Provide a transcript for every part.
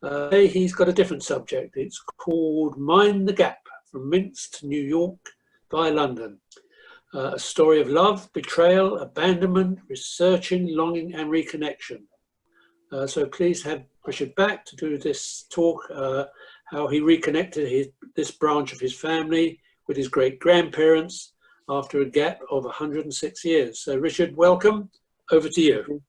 Today he's got a different subject. It's called Mind the Gap, from Minsk to New York via London. A story of love, betrayal, abandonment, researching, longing and reconnection. So please have Richard back to do this talk, how he reconnected this branch of his family with his great-grandparents after a gap of 106 years. So Richard, welcome. Over to you.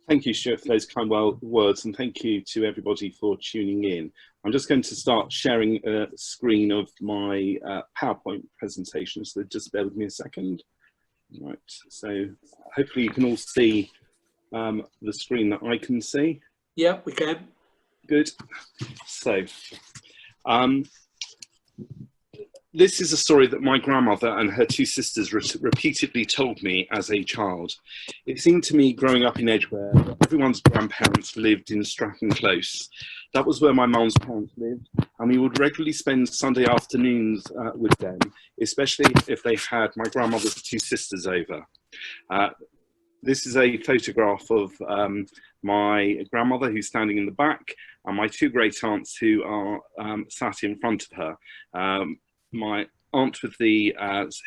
Thank you, Stuart, for those kind words, and thank you to everybody for tuning in. I'm just going to start sharing a screen of my PowerPoint presentation, so just bear with me a second. Right, so hopefully you can all see the screen that I can see. Yeah, we can. Good. So, this is a story that my grandmother and her two sisters repeatedly told me as a child. It seemed to me growing up in Edgware that everyone's grandparents lived in Stratton Close. That was where my mum's parents lived, and we would regularly spend Sunday afternoons with them, especially if they had my grandmother's two sisters over. This is a photograph of my grandmother, who's standing in the back, and my two great aunts who are sat in front of her. My aunt with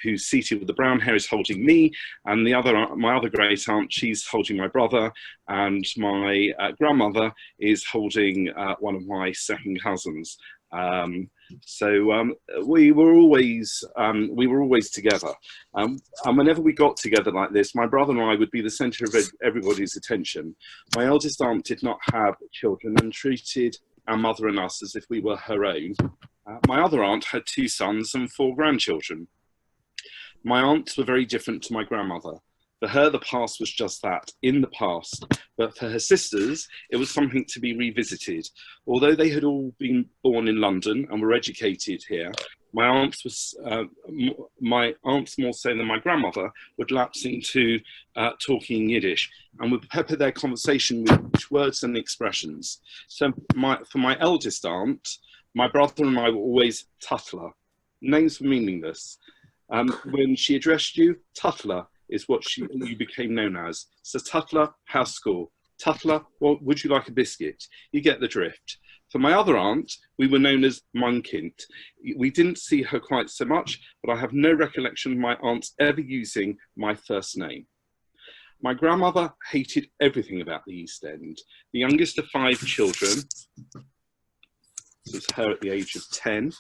who's seated with the brown hair is holding me, and my other great aunt, she's holding my brother, and my grandmother is holding one of my second cousins. We were always together, and whenever we got together like this, my brother and I would be the centre of everybody's attention. My eldest aunt did not have children and treated our mother and us as if we were her own. My other aunt had 2 sons and 4 grandchildren. My aunts were very different to my grandmother. For her, the past was just that, in the past. But for her sisters, it was something to be revisited. Although they had all been born in London and were educated here, my aunts, more so than my grandmother, would lapse into talking Yiddish and would pepper their conversation with words and expressions. So for my eldest aunt, my brother and I were always Tutler. Names were meaningless. When she addressed you, Tutler is what you became known as. So Tutler, house school. Tutler, well, would you like a biscuit? You get the drift. For my other aunt, we were known as Mein Kind. We didn't see her quite so much, but I have no recollection of my aunts ever using my first name. My grandmother hated everything about the East End. The youngest of 5 children, this was her at the age of 10.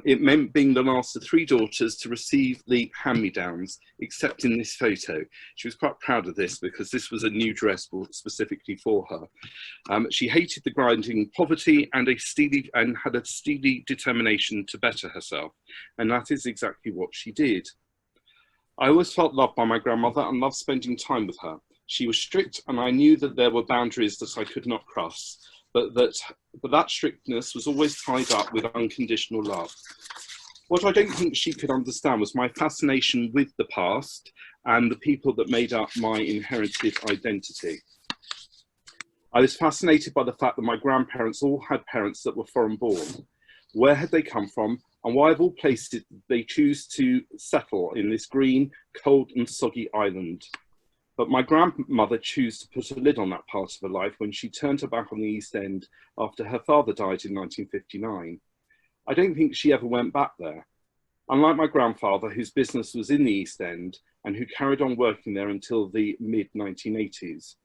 It meant being the last of 3 daughters to receive the hand-me-downs, except in this photo. She was quite proud of this because this was a new dress bought specifically for her. She hated the grinding poverty and had a steely determination to better herself, and that is exactly what she did. I always felt loved by my grandmother and loved spending time with her. She was strict, and I knew that there were boundaries that I could not cross. But that strictness was always tied up with unconditional love. What I don't think she could understand was my fascination with the past and the people that made up my inherited identity. I was fascinated by the fact that my grandparents all had parents that were foreign born. Where had they come from, and why of all places did they choose to settle in this green, cold and soggy island? But my grandmother chose to put a lid on that part of her life when she turned her back on the East End after her father died in 1959. I don't think she ever went back there. Unlike my grandfather, whose business was in the East End and who carried on working there until the mid-1980s,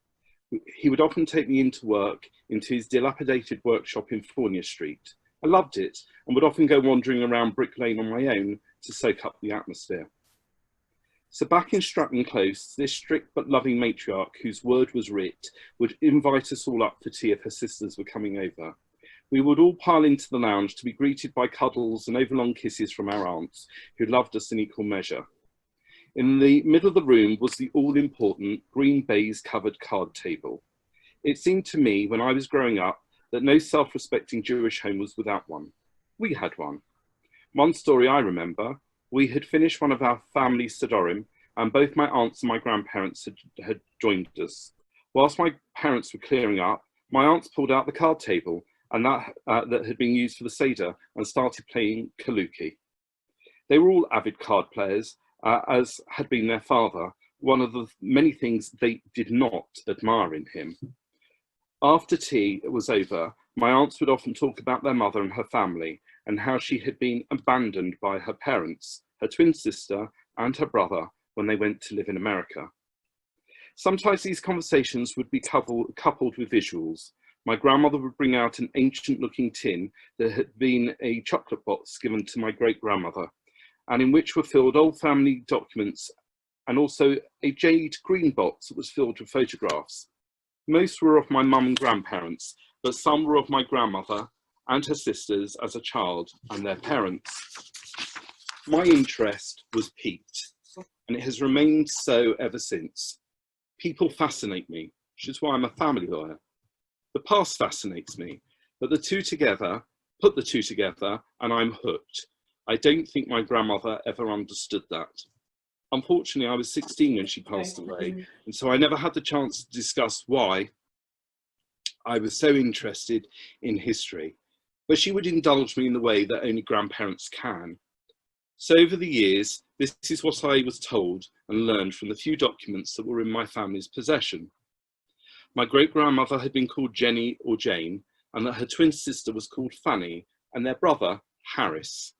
he would often take me into his dilapidated workshop in Fournier Street. I loved it and would often go wandering around Brick Lane on my own to soak up the atmosphere. So back in Stratton Close, this strict but loving matriarch, whose word was writ, would invite us all up for tea if her sisters were coming over. We would all pile into the lounge to be greeted by cuddles and overlong kisses from our aunts, who loved us in equal measure. In the middle of the room was the all-important green baize-covered card table. It seemed to me, when I was growing up, that no self-respecting Jewish home was without one. We had one. One story I remember: we had finished one of our family Sidorim, and both my aunts and my grandparents had joined us. Whilst my parents were clearing up, my aunts pulled out the card table and that had been used for the Seder and started playing Kaluki. They were all avid card players, as had been their father, one of the many things they did not admire in him. After tea was over, my aunts would often talk about their mother and her family and how she had been abandoned by her parents, her twin sister and her brother when they went to live in America. Sometimes these conversations would be coupled with visuals. My grandmother would bring out an ancient looking tin that had been a chocolate box given to my great grandmother, and in which were filled old family documents, and also a jade green box that was filled with photographs. Most were of my mum and grandparents, but some were of my grandmother and her sisters as a child and their parents. My interest was piqued, and it has remained so ever since. People fascinate me, which is why I'm a family lawyer. The past fascinates me, but put the two together, and I'm hooked. I don't think my grandmother ever understood that. Unfortunately, I was 16 when she passed away, and so I never had the chance to discuss why I was so interested in history, but she would indulge me in the way that only grandparents can. So over the years, this is what I was told and learned from the few documents that were in my family's possession. My great-grandmother had been called Jenny or Jane, and that her twin sister was called Fanny, and their brother, Harris.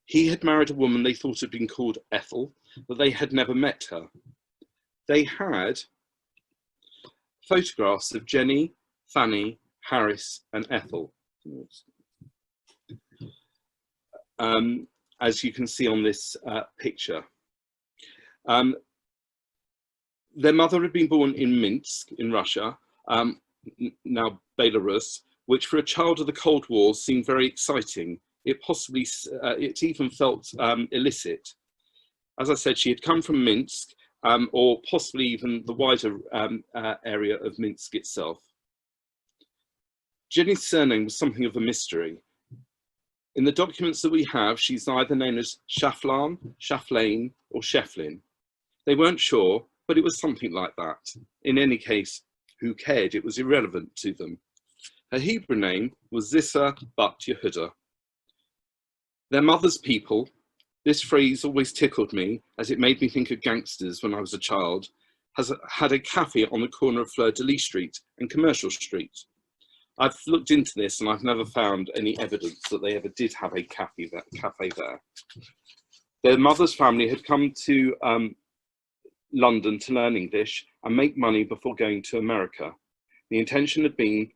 He had married a woman they thought had been called Ethel, but they had never met her. They had photographs of Jenny, Fanny, Harris, and Ethel. As you can see on this picture. Their mother had been born in Minsk, in Russia, now Belarus, which for a child of the Cold War seemed very exciting. It even felt illicit. As I said, she had come from Minsk, or possibly even the wider area of Minsk itself. Jenny's surname was something of a mystery. In the documents that we have, she's either known as Shaflan, Shaflane, or Sheflin. They weren't sure, but it was something like that. In any case, who cared? It was irrelevant to them. Her Hebrew name was Zissa Bat Yehuda. Their mother's people, this phrase always tickled me as it made me think of gangsters when I was a child, had a cafe on the corner of Fleur-de-Lis Street and Commercial Street. I've looked into this and I've never found any evidence that they ever did have a cafe there. Their mother's family had come to London to learn English and make money before going to America. The intention had been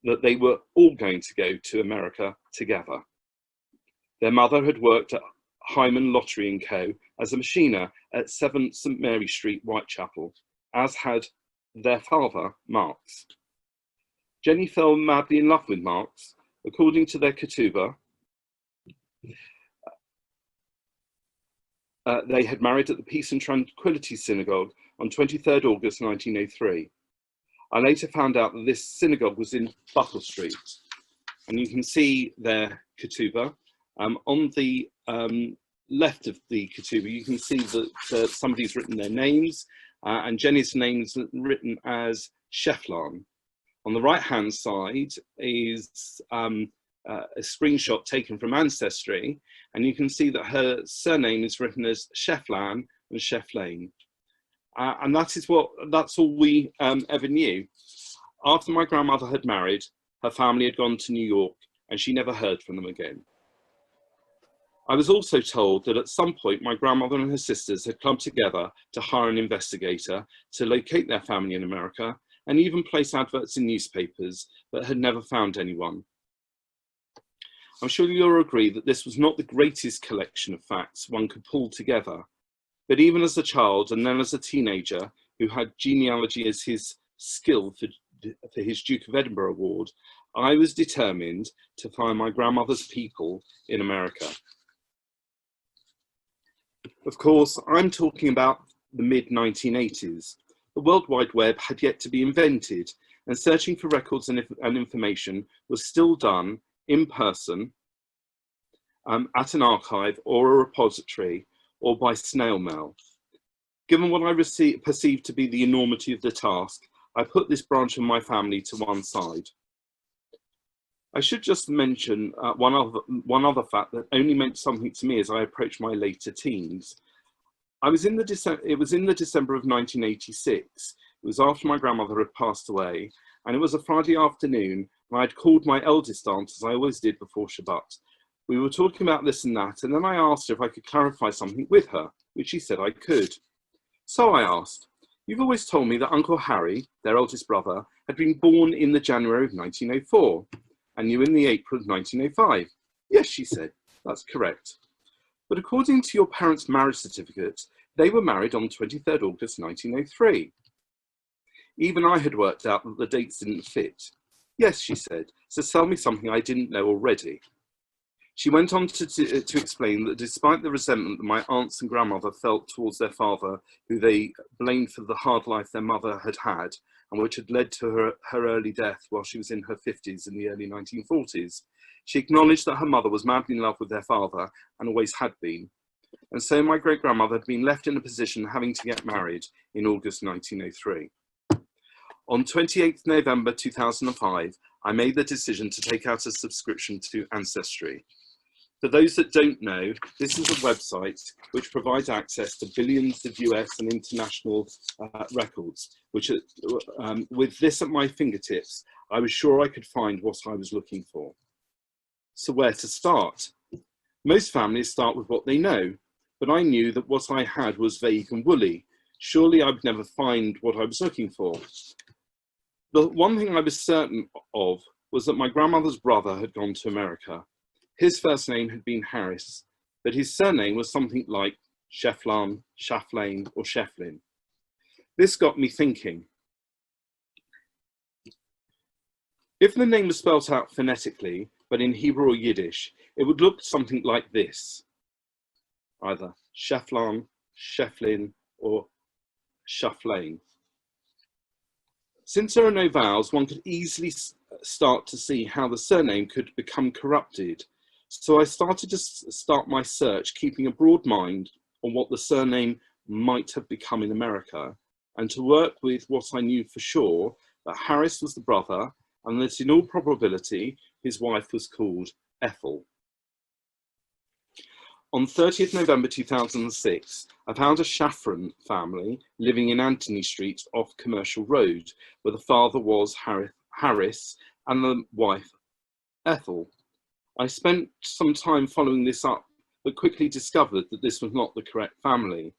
that they were all going to go to America together. Their mother had worked at Hyman Lottery & Co. as a machiner at 7 St Mary Street, Whitechapel, as had their father, Marx. Jenny fell madly in love with Marx. According to their ketubah, they had married at the Peace and Tranquility Synagogue on 23rd August 1903. I later found out that this synagogue was in Buckle Street. And you can see their ketubah. On the left of the ketubah, you can see that somebody's written their names, and Jenny's name is written as Sheflan. On the right-hand side is a screenshot taken from Ancestry, and you can see that her surname is written as Sheflan and Sheflane. And that's all we ever knew. After my grandmother had married, her family had gone to New York, and she never heard from them again. I was also told that at some point my grandmother and her sisters had come together to hire an investigator to locate their family in America, and even place adverts in newspapers, but had never found anyone. I'm sure you'll agree that this was not the greatest collection of facts one could pull together, but even as a child and then as a teenager who had genealogy as his skill for his Duke of Edinburgh award, I was determined to find my grandmother's people in America. Of course, I'm talking about the mid-1980s. The World Wide Web had yet to be invented, and searching for records and information was still done in person at an archive or a repository or by snail mail. Given what I perceived to be the enormity of the task, I put this branch of my family to one side. I should just mention one other fact that only meant something to me as I approached my later teens. It was in the December of 1986, It was after my grandmother had passed away, and it was a Friday afternoon, and I'd called my eldest aunt, as I always did before Shabbat. We were talking about this and that, and then I asked her if I could clarify something with her, which she said I could. So I asked, "You've always told me that Uncle Harry, their eldest brother, had been born in the January of 1904, and you in the April of 1905. Yes, she said, that's correct. But according to your parents' marriage certificate, they were married on 23rd August 1903. Even I had worked out that the dates didn't fit. Yes, she said, so tell me something I didn't know already. She went on to explain that despite the resentment that my aunts and grandmother felt towards their father, who they blamed for the hard life their mother had had, and which had led to her early death while she was in her 50s in the early 1940s, she acknowledged that her mother was madly in love with their father and always had been. And so my great-grandmother had been left in a position having to get married in August 1903. On 28th November 2005, I made the decision to take out a subscription to Ancestry. For those that don't know, this is a website which provides access to billions of US and international records, which with this at my fingertips, I was sure I could find what I was looking for. So where to start? Most families start with what they know, but I knew that what I had was vague and woolly. Surely I would never find what I was looking for. The one thing I was certain of was that my grandmother's brother had gone to America. His first name had been Harris, but his surname was something like Shefflan, Schafflane, or Shefflin. This got me thinking. If the name was spelt out phonetically, but in Hebrew or Yiddish, it would look something like this. Either Shefflan, Shefflin, or Schafflane. Since there are no vowels, one could easily start to see how the surname could become corrupted. So I started to start my search, keeping a broad mind on what the surname might have become in America, and to work with what I knew for sure, that Harris was the brother, and that in all probability, his wife was called Ethel. On 30th November 2006, I found a Shafran family living in Anthony Street off Commercial Road, where the father was Harris and the wife Ethel. I spent some time following this up, but quickly discovered that this was not the correct family.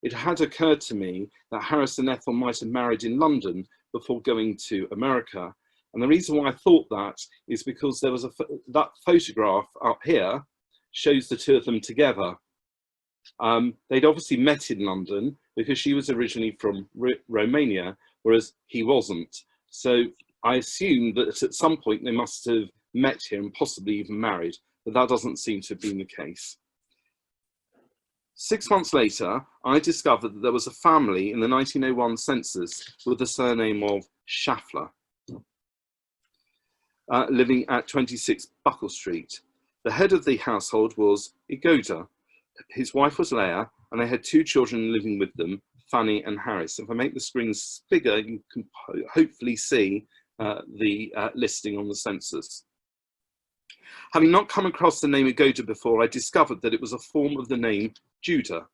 It had occurred to me that Harris and Ethel might have married in London before going to America. And the reason why I thought that is because there was that photograph up here shows the two of them together. They'd obviously met in London because she was originally from Romania, whereas he wasn't. So I assume that at some point they must have met here and possibly even married, but that doesn't seem to have been the case. 6 months later, I discovered that there was a family in the 1901 census with the surname of Schaffler, living at 26 Buckle Street. The head of the household was Igoda. His wife was Leah, and they had two children living with them, Fanny and Harris. If I make the screens bigger, you can hopefully see the listing on the census. Having not come across the name Igoda before, I discovered that it was a form of the name Judah.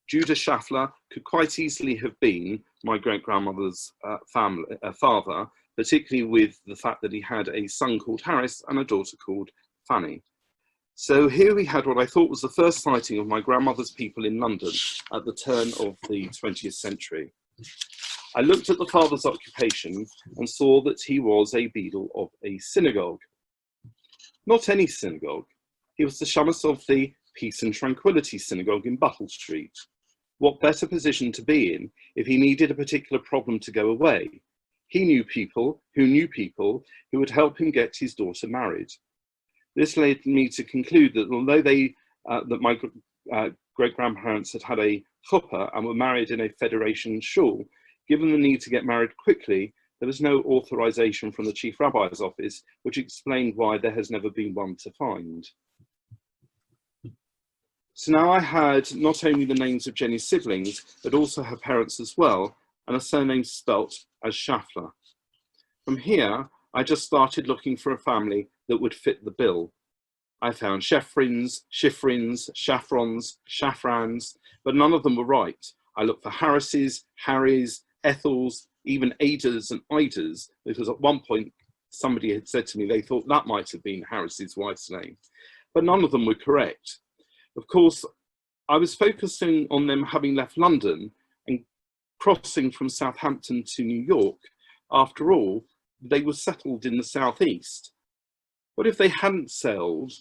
Judah Schaffler could quite easily have been my great-grandmother's father, particularly with the fact that he had a son called Harris and a daughter called Fanny. So here we had what I thought was the first sighting of my grandmother's people in London at the turn of the 20th century. I looked at the father's occupation and saw that he was a beadle of a synagogue. Not any synagogue. He was the shamus of the Peace and Tranquility Synagogue in Buckle Street. What better position to be in if he needed a particular problem to go away? He knew people who would help him get his daughter married. This led me to conclude that although that my great-grandparents had a chuppah and were married in a federation shul, given the need to get married quickly, there was no authorization from the Chief Rabbi's office, which explained why there has never been one to find. So now I had not only the names of Jenny's siblings, but also her parents as well, and a surname spelt as Schaffler. From here, I just started looking for a family that would fit the bill. I found Sheffrins, Schifrins, Shaffrons, Shaffrans, but none of them were right. I looked for Harrises, Harrys, Ethels, even Adas and Idas, because at one point somebody had said to me they thought that might have been Harris's wife's name, but none of them were correct. Of course, I was focusing on them having left London and crossing from Southampton to New York. After all, they were settled in the southeast. What if they hadn't sailed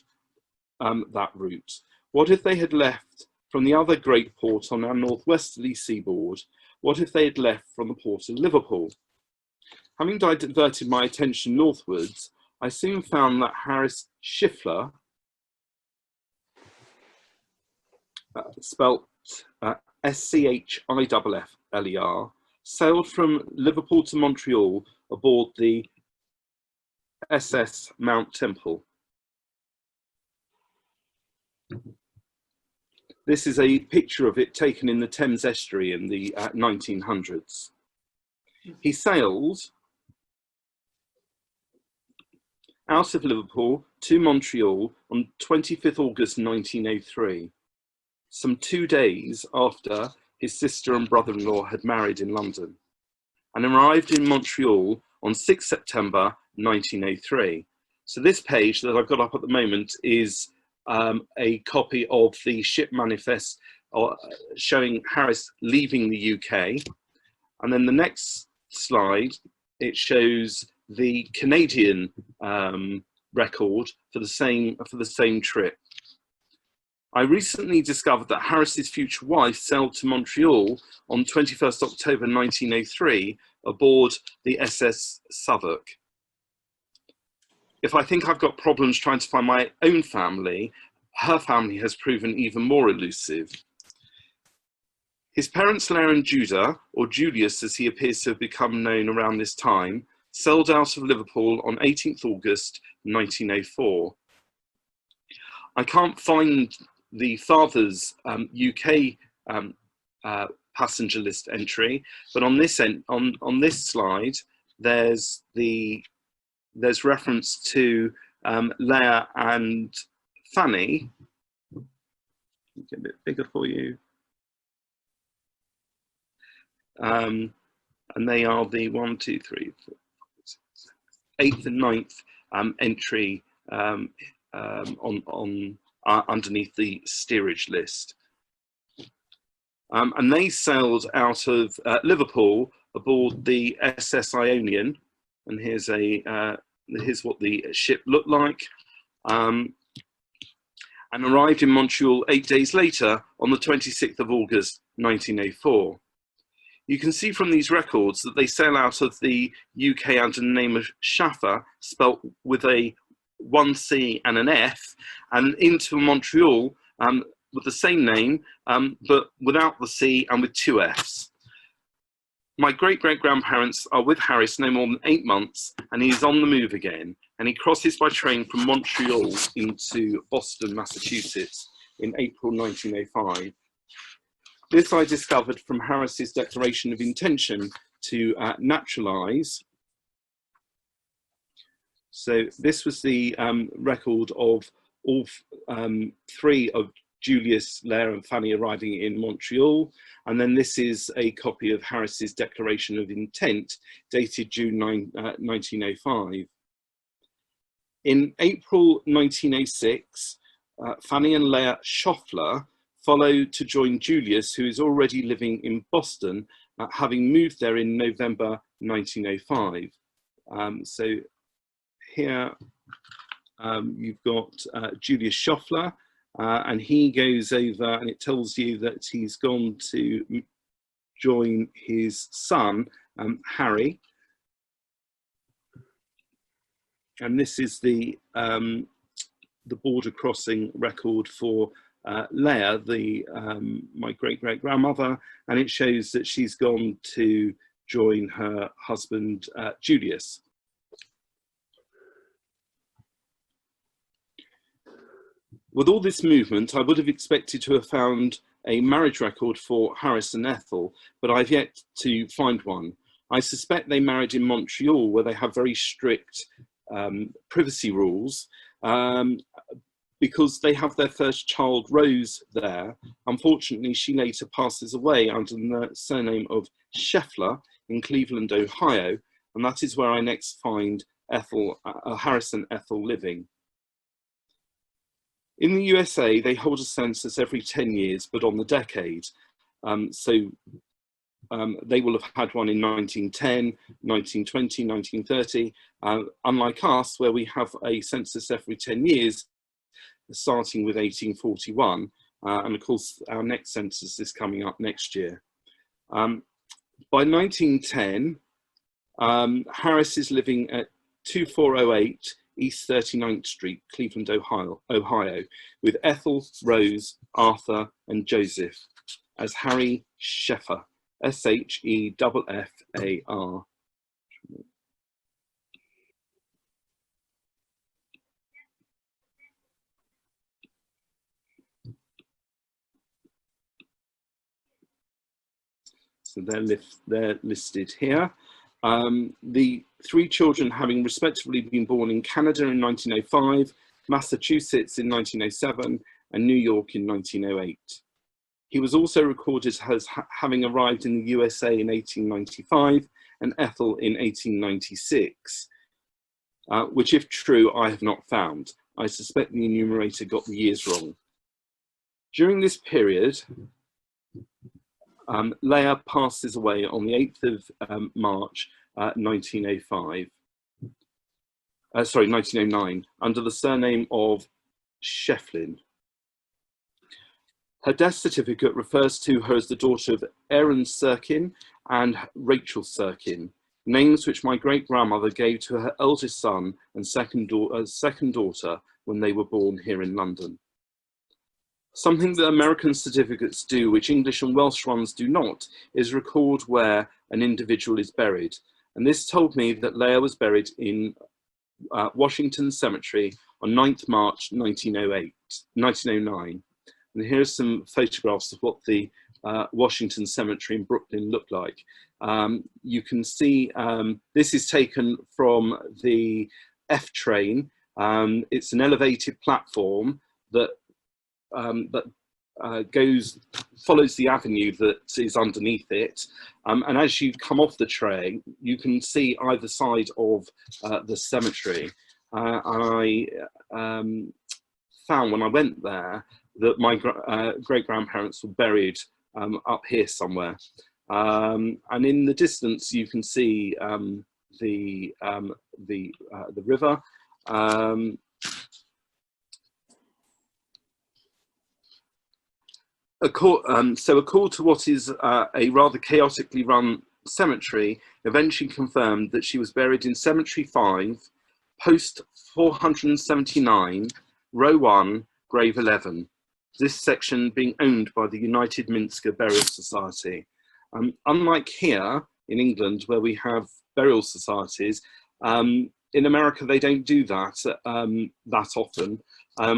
that route? What if they had left from the other great port on our northwesterly seaboard? What if they had left from the port of Liverpool? Having diverted my attention northwards, I soon found that Harris Schiffler, spelt Schiffler, sailed from Liverpool to Montreal aboard the SS Mount Temple. This is a picture of it taken in the Thames estuary in the 1900s. He sailed out of Liverpool to Montreal on 25th August 1903, some 2 days after his sister and brother-in-law had married in London, and arrived in Montreal on 6th September 1903. So this page that I've got up at the moment is a copy of the ship manifest showing Harris leaving the UK. And then the next slide, it shows the Canadian record for the same trip. I recently discovered that Harris's future wife sailed to Montreal on 21st October 1903 aboard the SS Southwark. If I think I've got problems trying to find my own family, her family has proven even more elusive. His parents, Leah and Judah, or Julius as he appears to have become known around this time, sailed out of Liverpool on 18th August 1904. I can't find the father's UK passenger list entry, but on this slide, there's reference to Leah and Fanny. Get a bit bigger for you. And they are the 1, 2, 3, 4, 5, 6, 7, 8th and 9th entry on underneath the steerage list. And they sailed out of Liverpool aboard the SS Ionian, and here's what the ship looked like, and arrived in Montreal 8 days later on the 26th of August 1904. You can see from these records that they sail out of the UK under the name of Schaffer, spelt with a 1C and an F, and into Montreal with the same name, but without the C and with 2 Fs. My great-great-grandparents are with Harris no more than 8 months, and he is on the move again, and he crosses by train from Montreal into Boston, Massachusetts in April 1905. This I discovered from Harris's declaration of intention to naturalise. So this was the record of all 3 of Julius, Leah and Fanny arriving in Montreal. And then this is a copy of Harris's declaration of intent dated June 1905. In April 1906, Fanny and Leah Schiffler followed to join Julius, who is already living in Boston, having moved there in November 1905. So here you've got Julius Schiffler, and he goes over and it tells you that he's gone to join his son, Harry. And this is the border crossing record for Leah, my great-great-grandmother, and it shows that she's gone to join her husband, Julius. With all this movement, I would have expected to have found a marriage record for Harris and Ethel, but I've yet to find one. I suspect they married in Montreal, where they have very strict privacy rules, because they have their first child, Rose, there. Unfortunately, she later passes away under the surname of Scheffler in Cleveland, Ohio, and that is where I next find Harris and Ethel living. In the USA, they hold a census every 10 years, but on the decade. They will have had one in 1910, 1920, 1930, unlike us, where we have a census every 10 years, starting with 1841. And of course, our next census is coming up next year. By 1910, Harris is living at 2408 East 39th Street, Cleveland, Ohio, with Ethel, Rose, Arthur, and Joseph as Harry Sheffer, Sheffar. So they're listed here. The three children having respectively been born in Canada in 1905, Massachusetts in 1907, and New York in 1908. He was also recorded as having arrived in the USA in 1895 and Ethel in 1896, which, if true, I have not found. I suspect the enumerator got the years wrong. During this period, Leah passes away on the 8th of March 1909, under the surname of Shefflin. Her death certificate refers to her as the daughter of Aaron Sirkin and Rachel Sirkin, names which my great-grandmother gave to her eldest son and second daughter when they were born here in London. Something that American certificates do, which English and Welsh ones do not, is record where an individual is buried. And this told me that Leah was buried in Washington Cemetery on 9th March 1909. And here's some photographs of what the Washington Cemetery in Brooklyn looked like. You can see this is taken from the F train. It's an elevated platform that follows the avenue that is underneath it. And as you come off the train, you can see either side of the cemetery. I found when I went there that my great-grandparents were buried up here somewhere. And in the distance, you can see the river. So a call to what is a rather chaotically run cemetery eventually confirmed that she was buried in Cemetery 5, post 479, row 1, grave 11. This section being owned by the United Minsk Burial Society. Unlike here in England, where we have burial societies, in America they don't do that that often.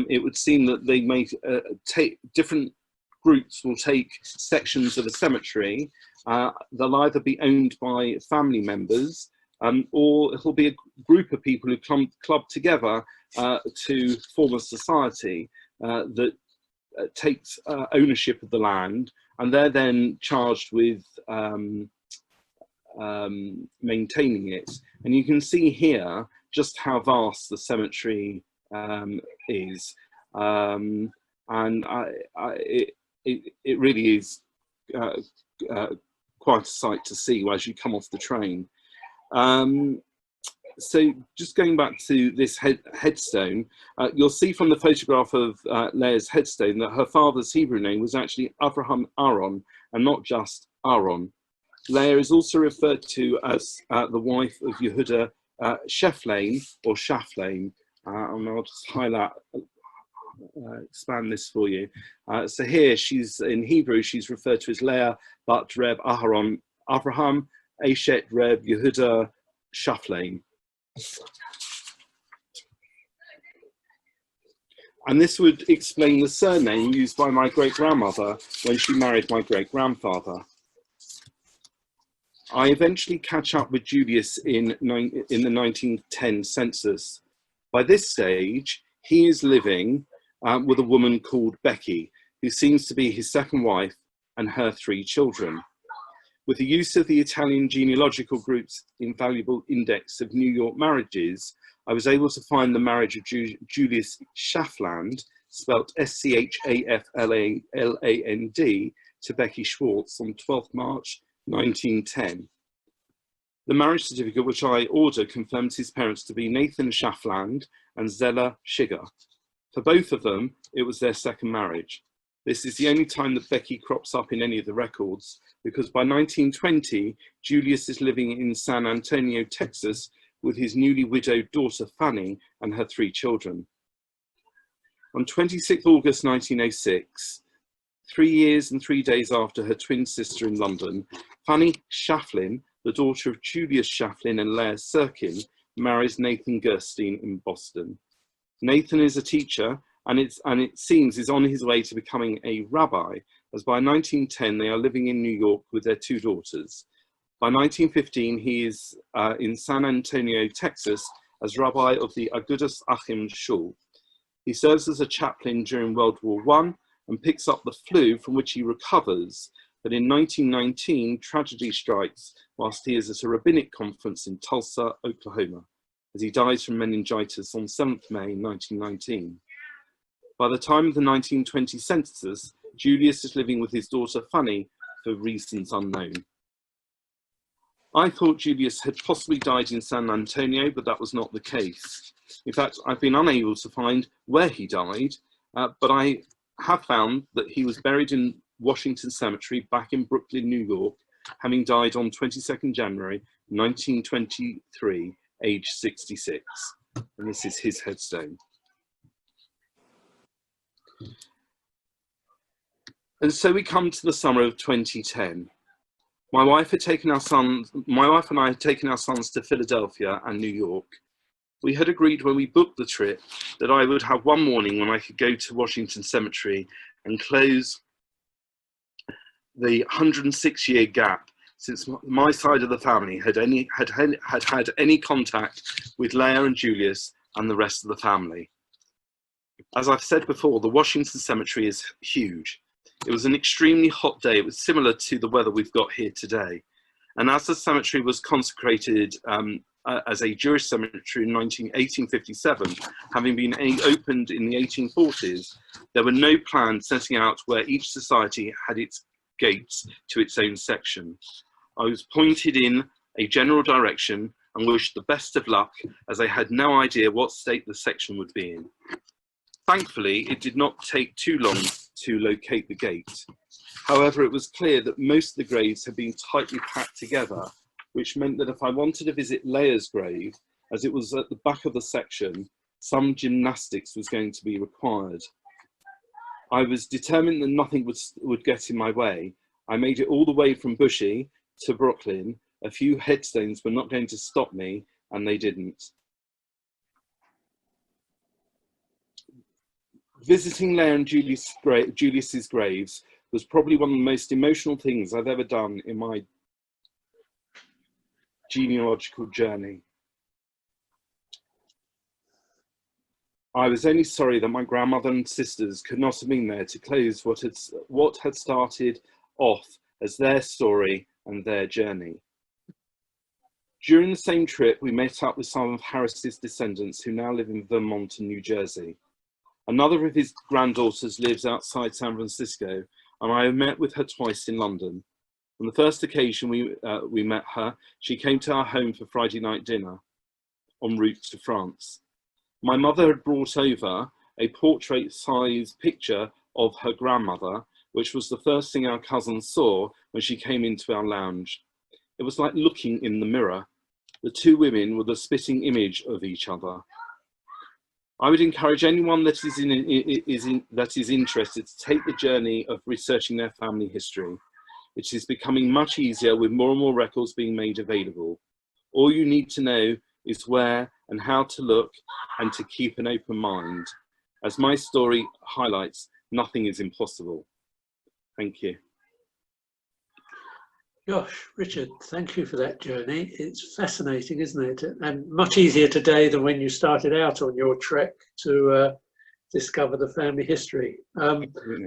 It would seem that they may take different groups will take sections of a cemetery. They'll either be owned by family members, or it'll be a group of people who club together to form a society that takes ownership of the land, and they're then charged with maintaining it. And you can see here just how vast the cemetery is, and it really is quite a sight to see as you come off the train. So just going back to this headstone, you'll see from the photograph of Leah's headstone that her father's Hebrew name was actually Avraham Aaron and not just Aaron. Leah is also referred to as the wife of Yehuda Shefflin or Shaflin, and I'll just highlight, expand this for you. So here she's in Hebrew, she's referred to as Leah Bat Reb Aharon Avraham Eshet Reb Yehuda Shaflin. And this would explain the surname used by my great-grandmother when she married my great-grandfather. I eventually catch up with Julius in the 1910 census. By this stage, he is living with a woman called Becky, who seems to be his second wife, and her 3 children. With the use of the Italian genealogical group's invaluable index of New York marriages, I was able to find the marriage of Julius Schafland, spelt Schafland, to Becky Schwartz on 12th March 1910. The marriage certificate which I ordered confirms his parents to be Nathan Schafland and Zella Schigger. For both of them, it was their second marriage. This is the only time that Becky crops up in any of the records, because by 1920, Julius is living in San Antonio, Texas, with his newly widowed daughter Fanny and her 3 children. On 26 August 1906, 3 years and 3 days after her twin sister in London, Fanny Schaflin, the daughter of Julius Schaflin and Leah Sirkin, marries Nathan Gerstein in Boston. Nathan is a teacher and it seems is on his way to becoming a rabbi, as by 1910 they are living in New York with their 2 daughters. By 1915 he is in San Antonio, Texas, as rabbi of the Agudas Achim Shul. He serves as a chaplain during World War I and picks up the flu, from which he recovers, but in 1919 tragedy strikes whilst he is at a rabbinic conference in Tulsa, Oklahoma, as he dies from meningitis on 7th May 1919. By the time of the 1920 census, Julius is living with his daughter Fanny for reasons unknown. I thought Julius had possibly died in San Antonio, but that was not the case. In fact, I've been unable to find where he died, but I have found that he was buried in Washington Cemetery back in Brooklyn, New York, having died on 22nd January 1923, age 66. And this is his headstone. And so we come to the summer of 2010. My wife and I had taken our sons to Philadelphia and New York. We had agreed when we booked the trip that I would have one morning when I could go to Washington Cemetery and close the 106-year gap since my side of the family had had any contact with Leah and Julius and the rest of the family. As I've said before, the Washington Cemetery is huge. It was an extremely hot day. It was similar to the weather we've got here today. And as the cemetery was consecrated as a Jewish cemetery in 1857, having been opened in the 1840s, there were no plans setting out where each society had its gates to its own section. I was pointed in a general direction and wished the best of luck, as I had no idea what state the section would be in. Thankfully, it did not take too long to locate the gate. However, it was clear that most of the graves had been tightly packed together, which meant that if I wanted to visit Leah's grave, as it was at the back of the section, some gymnastics was going to be required. I was determined that nothing would get in my way. I made it all the way from Bushy to Brooklyn. A few headstones were not going to stop me, and they didn't. Visiting Leah and Julius's graves was probably one of the most emotional things I've ever done in my genealogical journey. I was only sorry that my grandmother and sisters could not have been there to close what had started off as their story and their journey. During the same trip, we met up with some of Harris's descendants who now live in Vermont and New Jersey. Another of his granddaughters lives outside San Francisco, and I have met with her twice in London. On the first occasion we met her, she came to our home for Friday night dinner en route to France. My mother had brought over a portrait-sized picture of her grandmother, which was the first thing our cousin saw when she came into our lounge. It was like looking in the mirror. The 2 women were the spitting image of each other. I would encourage anyone that is interested to take the journey of researching their family history, which is becoming much easier with more and more records being made available. All you need to know is where and how to look, and to keep an open mind. As my story highlights, nothing is impossible. Thank you. Gosh, Richard, thank you for that journey. It's fascinating, isn't it? And much easier today than when you started out on your trek to discover the family history.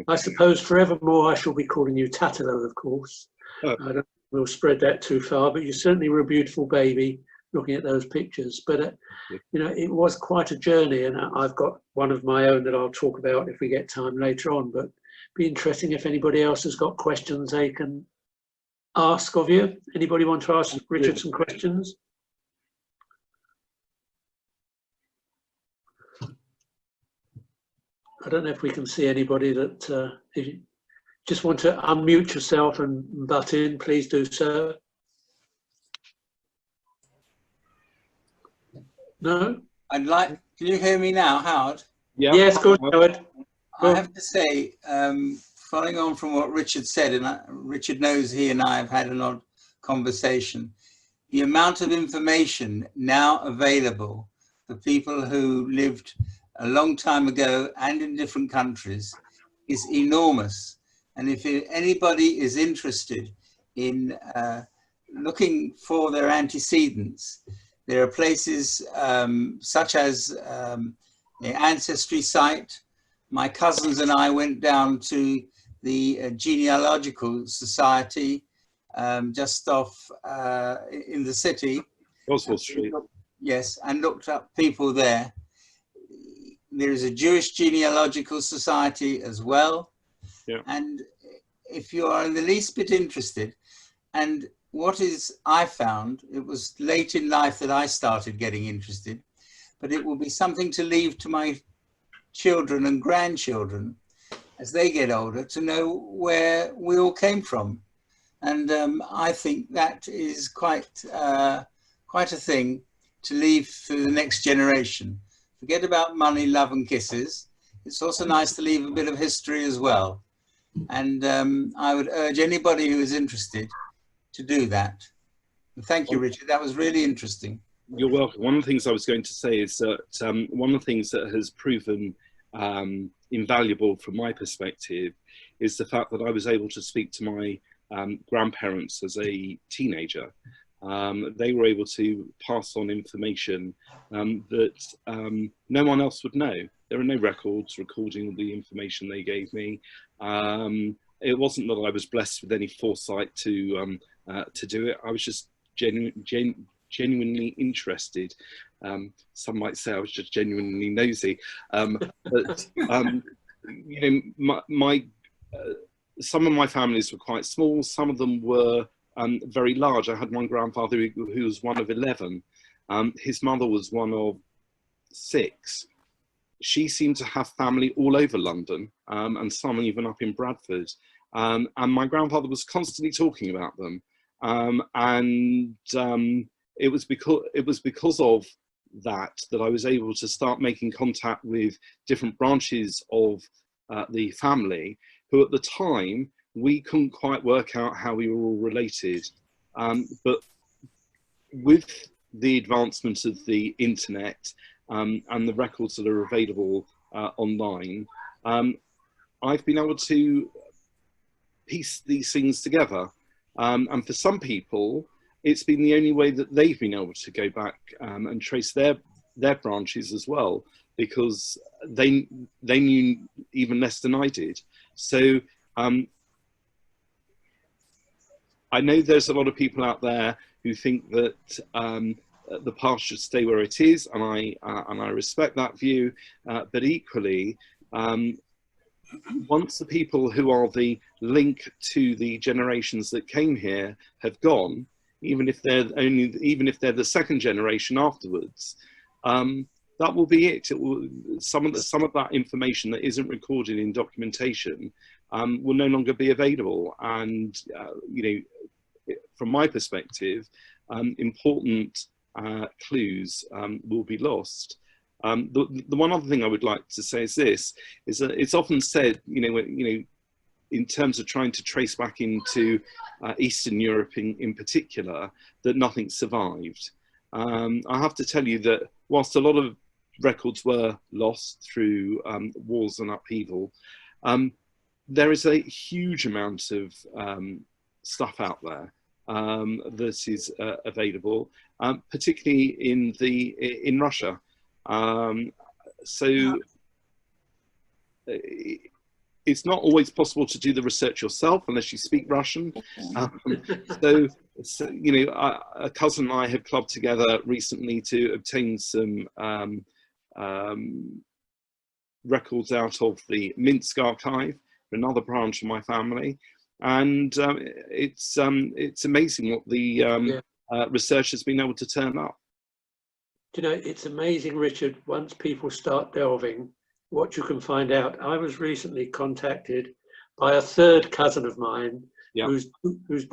I suppose forevermore I shall be calling you Tatalo, of course. Oh. I don't we'll spread that too far, but you certainly were a beautiful baby looking at those pictures. But, you know, it was quite a journey, and I've got one of my own that I'll talk about if we get time later on. But be interesting if anybody else has got questions they can ask of you. Anybody want to ask Richard some questions? I don't know if we can see anybody that, if you just want to unmute yourself and butt in, please do so. No? I'd like, can you hear me now, Howard? Yeah. Yes, good, Howard. I have to say, following on from what Richard said, and Richard knows he and I have had an odd conversation, the amount of information now available for people who lived a long time ago and in different countries is enormous. And if anybody is interested in looking for their antecedents, there are places such as the Ancestry site. My cousins and I went down to the Genealogical Society just off in the city. Oswald Street. Yes, and looked up people there. There is a Jewish Genealogical Society as well. Yeah. And if you are in the least bit interested, and what is I found, it was late in life that I started getting interested, but it will be something to leave to my children and grandchildren as they get older to know where we all came from. And I think that is quite a thing to leave for the next generation. Forget about money, love and kisses. It's also nice to leave a bit of history as well. And I would urge anybody who is interested to do that. And thank you, Richard. That was really interesting. You're welcome. One of the things I was going to say is that one of the things that has proven invaluable from my perspective is the fact that I was able to speak to my grandparents as a teenager. They were able to pass on information that no one else would know. There are no records recording the information they gave me. It wasn't that I was blessed with any foresight to do it. I was just genuinely interested. Some might say I was just genuinely nosy. But you know, some of my families were quite small. Some of them were very large. I had one grandfather who was one of 11. His mother was one of 6. She seemed to have family all over London, and some even up in Bradford. And my grandfather was constantly talking about them. It was because of that I was able to start making contact with different branches of the family, who at the time we couldn't quite work out how we were all related. But with the advancement of the internet and the records that are available online, I've been able to piece these things together. And for some people, it's been the only way that they've been able to go back and trace their branches as well, because they knew even less than I did. So I know there's a lot of people out there who think that the past should stay where it is, and I respect that view. But equally, once the people who are the link to the generations that came here have gone, even if they're the second generation afterwards, that will be it. It will, some of that information that isn't recorded in documentation will no longer be available. And you know, from my perspective, important clues will be lost. The one other thing I would like to say is this: is that it's often said, you know, in terms of trying to trace back into Eastern Europe in particular, that nothing survived. I have to tell you that whilst a lot of records were lost through wars and upheaval, there is a huge amount of stuff out there that is available, particularly in Russia. So it's not always possible to do the research yourself unless you speak Russian. So, you know, a cousin and I have clubbed together recently to obtain some records out of the Minsk archive, another branch of my family, and it's amazing what the research has been able to turn up. You know, it's amazing, Richard, once people start delving, what you can find out. I was recently contacted by a third cousin of mine, whose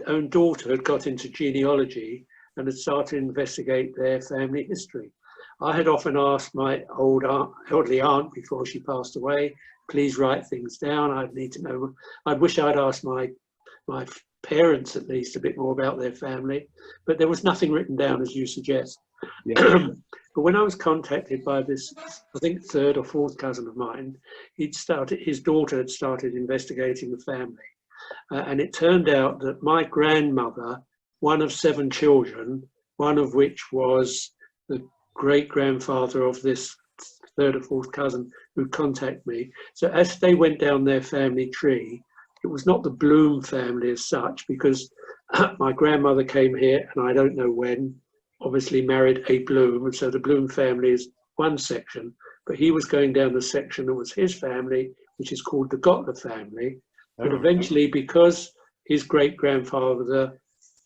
own daughter had got into genealogy and had started to investigate their family history. I had often asked my elderly aunt before she passed away, please write things down. I'd need to know. I wish I'd asked my parents at least a bit more about their family, but there was nothing written down, as you suggest. But when I was contacted by this, I think third or fourth cousin of mine, his daughter had started investigating the family. And it turned out that my grandmother, one of 7 children, one of which was the great-grandfather of this third or fourth cousin who contacted me. So as they went down their family tree, it was not the Bloom family as such, because my grandmother came here, and I don't know when, obviously married a Bloom, and so the Bloom family is one section, but he was going down the section that was his family, which is called the Gottler family. But eventually, because his great-grandfather's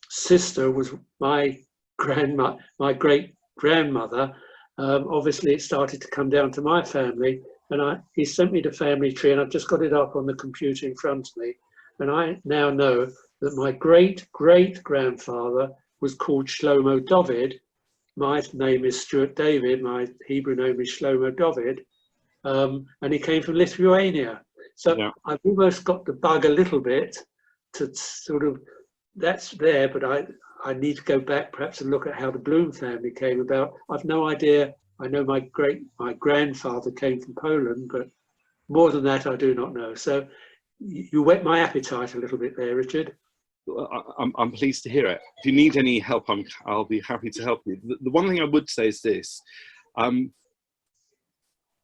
sister was my great-grandmother, obviously it started to come down to my family, and he sent me the family tree, and I've just got it up on the computer in front of me, and I now know that my great-great-grandfather was called Shlomo David. My name is Stuart David, my Hebrew name is Shlomo David, and he came from Lithuania. So I've almost got the bug a little bit to sort of, that's there, but I need to go back perhaps and look at how the Bloom family came about. I've no idea. I know my grandfather came from Poland, but more than that, I do not know. So you whet my appetite a little bit there, Richard. I'm pleased to hear it. If you need any help, I'll be happy to help you. The one thing I would say is this.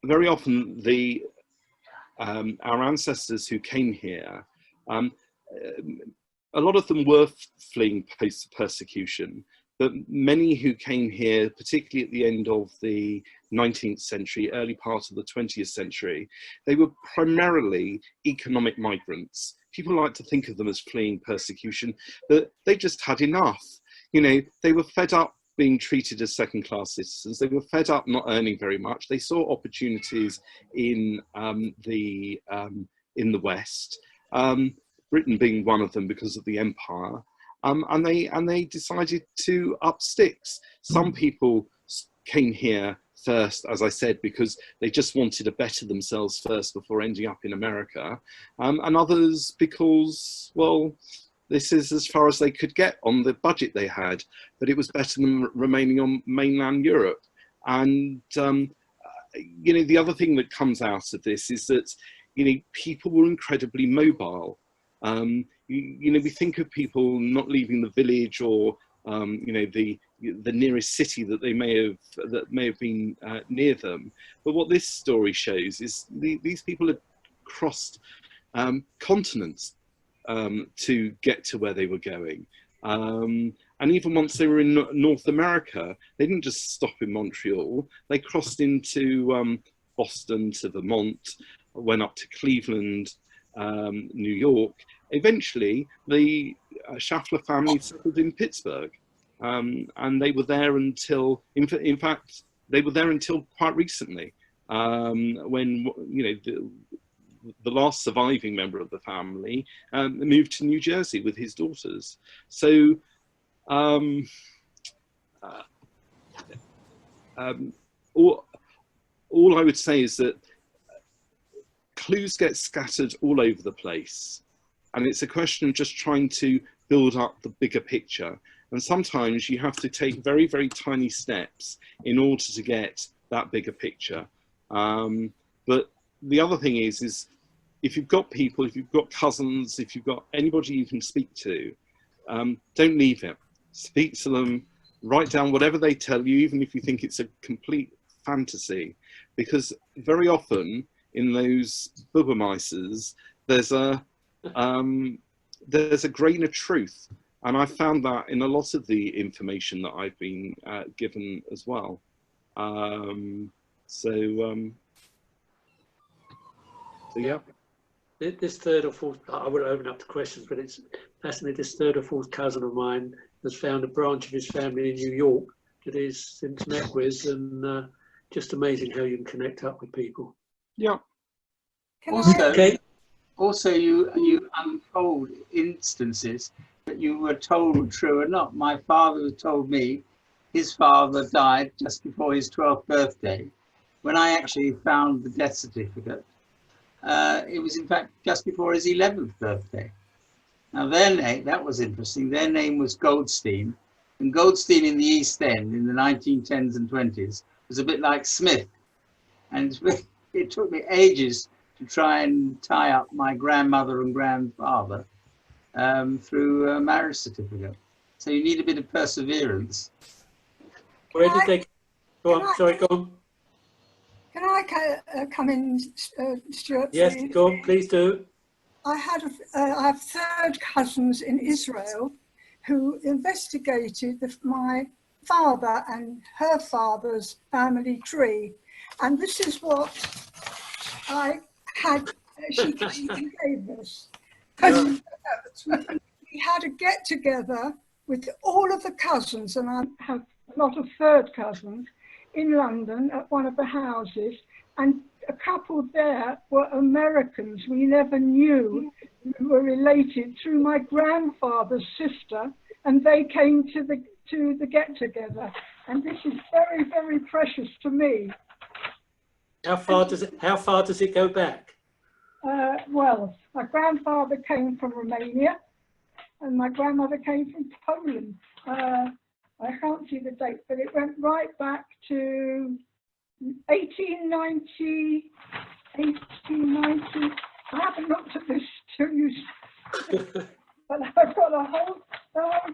Very often our ancestors who came here, a lot of them were fleeing persecution, but many who came here, particularly at the end of the 19th century, early part of the 20th century, they were primarily economic migrants. People like to think of them as fleeing persecution, but they just had enough. You know, they were fed up being treated as second-class citizens. They were fed up not earning very much. They saw opportunities in the West, Britain being one of them because of the empire, and they decided to up sticks. Some people came here first, as I said, because they just wanted to better themselves first before ending up in America, and others because, well, this is as far as they could get on the budget they had, but it was better than remaining on mainland Europe. And, you know, the other thing that comes out of this is that, you know, people were incredibly mobile. You know, we think of people not leaving the village or, you know, the nearest city that may have been near them. But what this story shows is these people had crossed continents to get to where they were going. And even once they were in North America, they didn't just stop in Montreal. They crossed into Boston, to Vermont, went up to Cleveland, New York. Eventually, the Schaffler family settled in Pittsburgh. And they were there until, in fact, they were there until quite recently, when, you know, the last surviving member of the family moved to New Jersey with his daughters. So all I would say is that clues get scattered all over the place, and it's a question of just trying to build up the bigger picture. And sometimes you have to take very, very tiny steps in order to get that bigger picture. But the other thing is if you've got people, if you've got cousins, if you've got anybody you can speak to, don't leave it. Speak to them, write down whatever they tell you, even if you think it's a complete fantasy, because very often in those Bubameises, there's a grain of truth. And I found that in a lot of the information that I've been given as well. So yeah. This third or fourth, I will open up to questions, but it's fascinating. This third or fourth cousin of mine has found a branch of his family in New York that he's since met with, and just amazing how you can connect up with people. Yeah. Also, you unfold instances that you were told were true or not. My father told me his father died just before his 12th birthday. When I actually found the death certificate, it was in fact just before his 11th birthday. Now their name, that was interesting, their name was Goldstein. And Goldstein in the East End in the 1910s and 20s was a bit like Smith. And it took me ages to try and tie up my grandmother and grandfather through a marriage certificate. So you need a bit of perseverance. Where did they go on? Sorry, go on. Can I come in, Stuart? Yes, please? go on, please do. I have third cousins in Israel who investigated my father and her father's family tree. And this is what I had, she gave us. We had a get together with all of the cousins, and I have a lot of third cousins, in London at one of the houses, and a couple there were Americans we never knew, who were related through my grandfather's sister, and they came to the get-together, and this is very, very precious to me. How far does it go back? Well, my grandfather came from Romania, and my grandmother came from Poland. I can't see the date, but it went right back to 1890. I haven't looked at this to you, but I've got a whole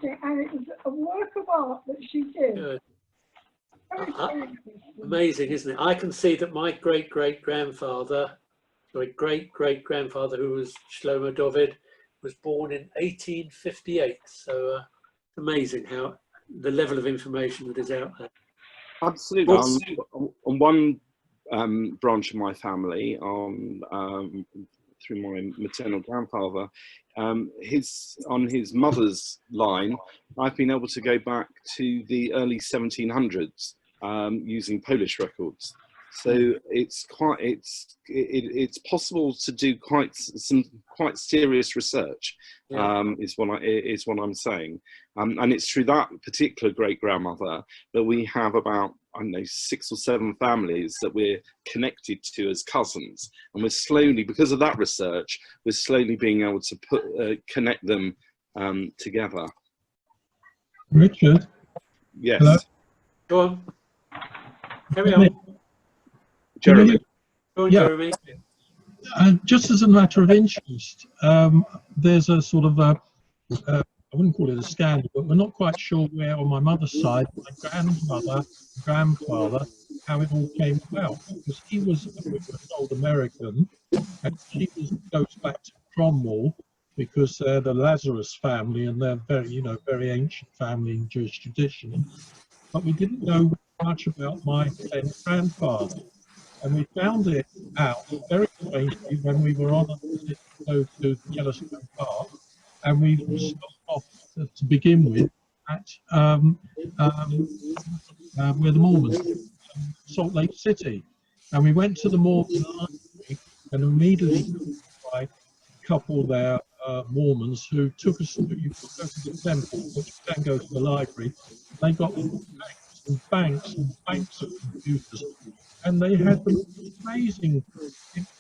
thing, and it was a work of art that she did. Good. Amazing, isn't it? I can see that my great-great-grandfather, who was Shlomo David, was born in 1858. So it's amazing how the level of information that is out there. Absolutely. On one branch of my family, through my maternal grandfather, on his mother's line, I've been able to go back to the early 1700s using Polish records. So it's possible to do some quite serious research. Is what I'm saying, and it's through that particular great grandmother that we have about, I don't know, 6 or 7 families that we're connected to as cousins, and we're slowly, because of that research, we're slowly being able to connect them together. Richard. Yes. Hello? Go on. Carry on. Jeremy. Go on, Yeah. Jeremy. Just as a matter of interest, there's a sort of I wouldn't call it a scandal, but we're not quite sure where on my mother's side, my grandmother, grandfather, how it all came about. Because he was old American, and she goes back to Cromwell, because they're the Lazarus family, and they're very ancient family in Jewish tradition. But we didn't know much about my then grandfather. And we found it out very strangely when we were on a visit to Yellowstone Park, and we stopped off to begin with at where the Mormons, Salt Lake City, and we went to the Mormon library and immediately by a couple there, Mormons, who took us to the temple, which we then go to the library. They got banks and banks and banks of computers. And they had the amazing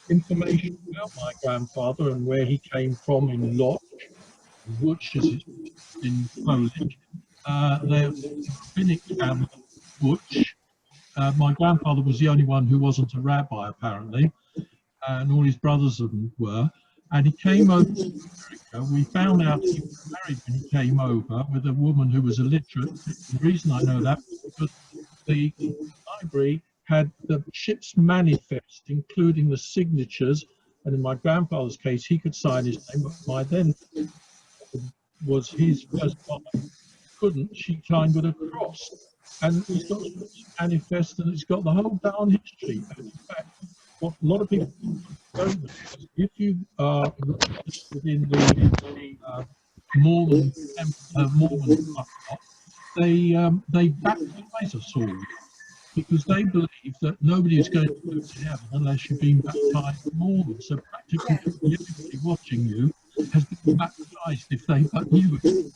information about my grandfather and where he came from in Lodz, which is in Polish. The rabbinic family, Butch. My grandfather was the only one who wasn't a rabbi, apparently, and all his brothers of them were. And he came over to America. We found out he was married when he came over with a woman who was illiterate. The reason I know that was because the library had the ship's manifest, including the signatures. And in my grandfather's case, he could sign his name, but my then was his first wife. Couldn't. She signed with a cross. And it's got a manifest, and it's got the whole darn history. And in fact, what a lot of people don't know is if you are within the Mormon they baptize us all because they believe that nobody is going to go to heaven unless you've been baptized Mormon. So practically everybody watching you has been baptized if they but knew it.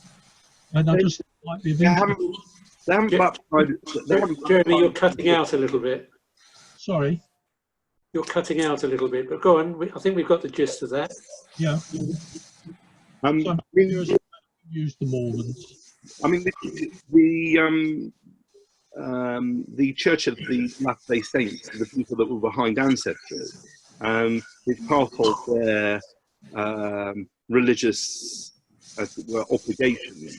And I just might be of interest. Jeremy, you're cutting out a little bit. Sorry. You're cutting out a little bit, but go on. I think we've got the gist of that. Yeah. So I'm curious how you use the Mormons. I mean, the Church of the Latter-day Saints, the people that were behind ancestors, is part of their religious obligation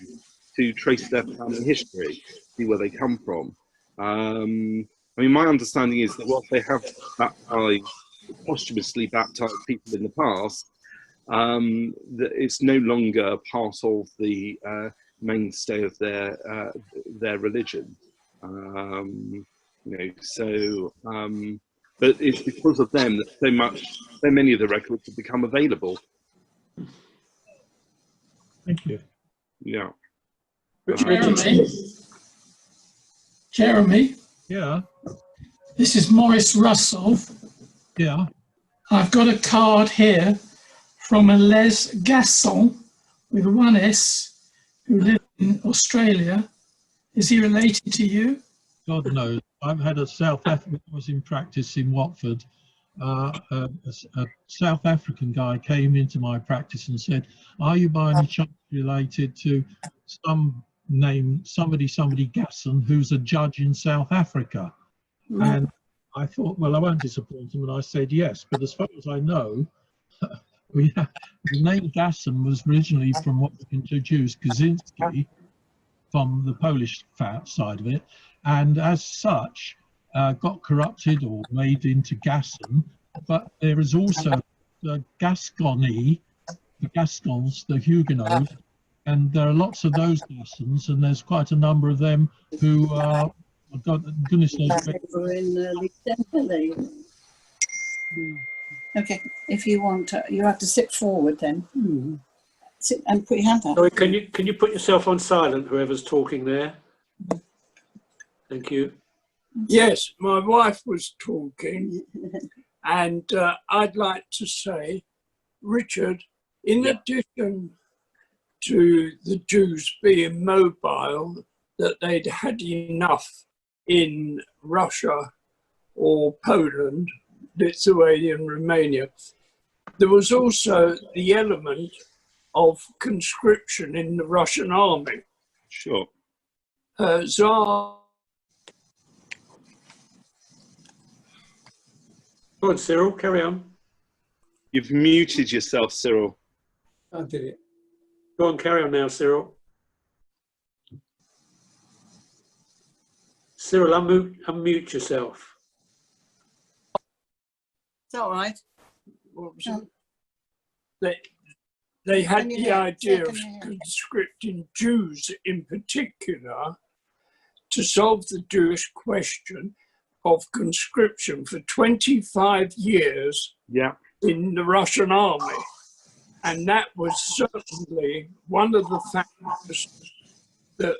to trace their family history, see where they come from. I mean, my understanding is that whilst they have posthumously baptized people in the past, that it's no longer part of the mainstay of their religion. You know, so but it's because of them that so many of the records have become available. Thank you. Yeah. Jeremy. Yeah. This is Maurice Russell. Yeah. I've got a card here from a Les Gasson with one S who lives in Australia. Is he related to you? God knows. I've had a South African, I was in practice in Watford. A South African guy came into my practice and said, are you by any chance related to somebody Gasson, who's a judge in South Africa? And I thought, well, I won't disappoint him, and I said yes. But as far as I know, the name Gasson was originally from what we can deduce Kaczynski, from the Polish side of it, and as such got corrupted or made into Gasson. But there is also the Gascony, the Gascons, the Huguenots, and there are lots of those Gassons, and there's quite a number of them who are, goodness knows. Okay, if you want, you have to sit forward then. Sit and put your hand up. Sorry, can you put yourself on silent, whoever's talking there? Thank you. Yes, my wife was talking, and I'd like to say, Richard, in addition to the Jews being mobile, that they'd had enough in Russia or Poland, Lithuania and Romania, there was also the element of conscription in the Russian army. Sure. Go on, Cyril, carry on. You've muted yourself, Cyril. I did it. Go on, carry on now, Cyril. Cyril, unmute yourself. It's all right. What was it? They had the idea of conscripting Jews in particular to solve the Jewish question of conscription for 25 years in the Russian army. And that was certainly one of the factors that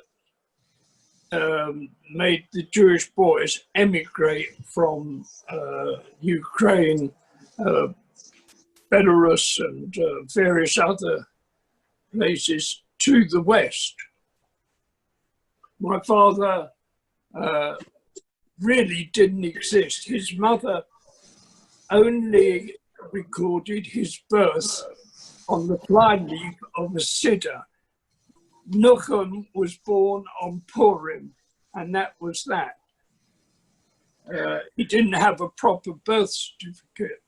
made the Jewish boys emigrate from Ukraine, Belarus and various other places to the West. My father really didn't exist. His mother only recorded his birth on the fly leaf of a siddur. Nuchem was born on Purim, and that was that. He didn't have a proper birth certificate.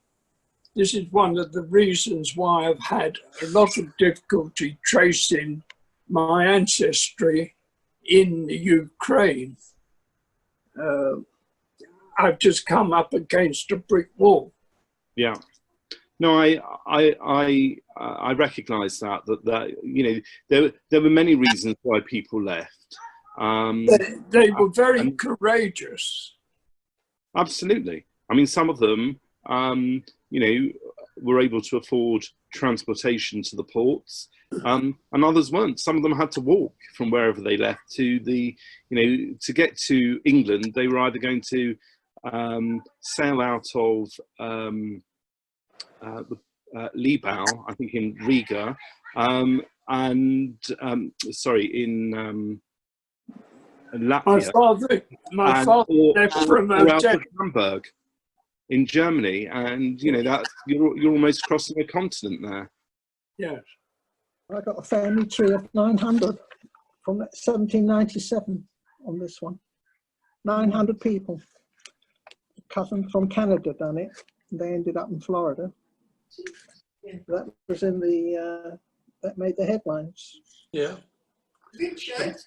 This is one of the reasons why I've had a lot of difficulty tracing my ancestry in the Ukraine. I've just come up against a brick wall. Yeah. No, I recognise that you know there were many reasons why people left. They were very courageous. Absolutely. I mean, some of them, you know, were able to afford transportation to the ports, and others weren't. Some of them had to walk from wherever they left to the, you know, to get to England. They were either going to sail out of Libau, I think in Riga, sorry, in Latvia. My father left from or out of Hamburg in Germany, and you know that you're almost crossing a continent there. Yes. I got a family tree of 900 from 1797 on this one. 900 people. A cousin from Canada done it. They ended up in Florida. That was in the that made the headlines. Yeah. Richard.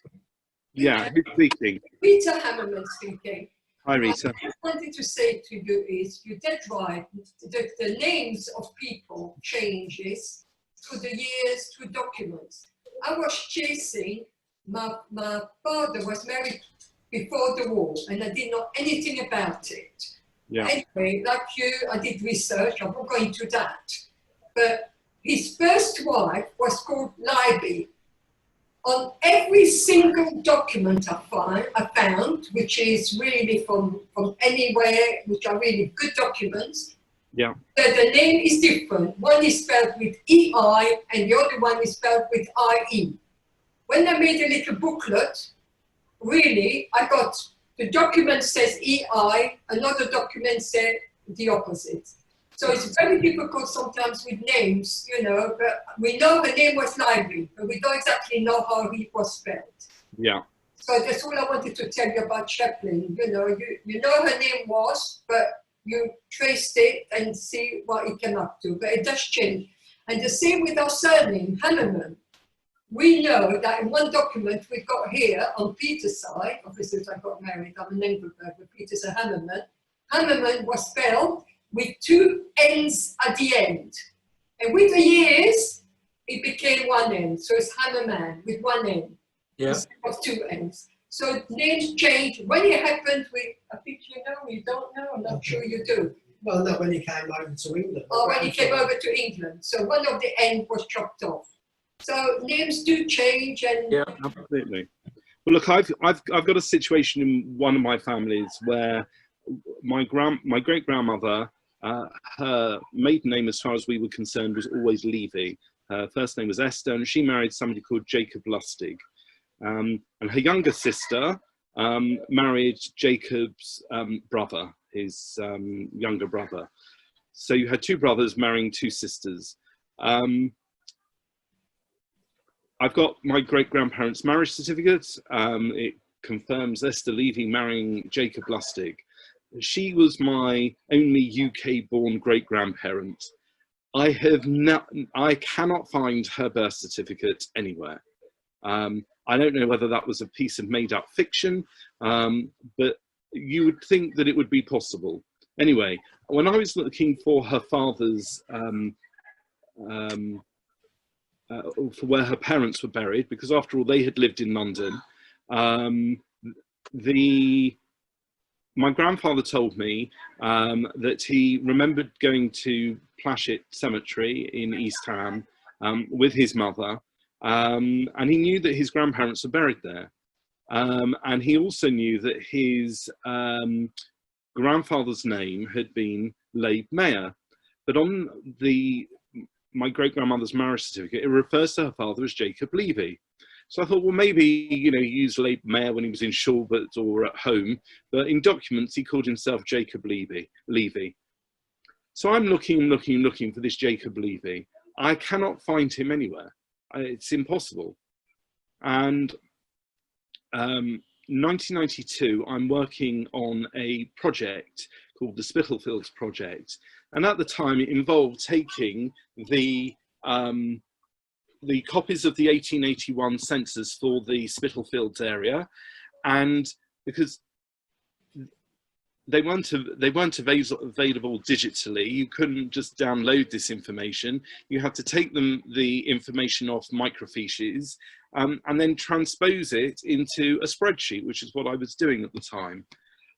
Yeah, who's speaking? Rita Hammerman speaking. Hi, Rita. What I wanted to say to you is, you're dead right. The names of people changes through the years, through documents. I was chasing, my father was married before the war, and I didn't know anything about it. Yeah. Anyway, like you, I did research, I'm not going into that. But his first wife was called Libby. On every single document I found, which is really from anywhere, which are really good documents, yeah, the name is different. One is spelled with EI and the other one is spelled with IE. When I made a little booklet, really, I got, the document says EI, another document said the opposite. So it's very difficult sometimes with names, you know, but we know her name was Library, but we don't exactly know how it was spelled. Yeah. So that's all I wanted to tell you about Chaplin. You know, you know her name was, but you traced it and see what it came up to, but it does change. And the same with our surname, Hanneman. We know that in one document we've got here on Peter's side, obviously I got married, I'm an Engelberg, but Peter's a Hanneman. Hanneman was spelled with two N's at the end. And with the years, it became one N. So it's Hanneman with one N. Yeah. Instead of two N's. So names change. When it happened, I think you know, you don't know, I'm not sure you do. Well, not when he came over to England. Or when he came over to England. So one of the N was chopped off. So names do change, and yeah, absolutely. Well, look, I've got a situation in one of my families where my great grandmother, her maiden name, as far as we were concerned, was always Levy. Her first name was Esther, and she married somebody called Jacob Lustig. And her younger sister married Jacob's brother, his younger brother. So you had two brothers marrying two sisters. I've got my great-grandparents' marriage certificate. It confirms Esther Levy marrying Jacob Lustig. She was my only UK-born great-grandparent. I cannot find her birth certificate anywhere. I don't know whether that was a piece of made-up fiction, but you would think that it would be possible. Anyway, when I was looking for her father's, for where her parents were buried, because after all, they had lived in London, my grandfather told me that he remembered going to Plashet Cemetery in East Ham with his mother, and he knew that his grandparents were buried there. And he also knew that his grandfather's name had been Leib Mayer, but on my great-grandmother's marriage certificate, it refers to her father as Jacob Levy. So I thought, well, maybe, you know, he used Leib Mayer when he was in Gilbert or at home, but in documents he called himself Jacob Levy. So I'm looking for this Jacob Levy. I cannot find him anywhere. It's impossible. And 1992, I'm working on a project called the Spitalfields Project. And at the time, it involved taking the copies of the 1881 census for the Spitalfields area. And because they weren't available digitally. You couldn't just download this information. You had to take the information off microfiches and then transpose it into a spreadsheet, which is what I was doing at the time.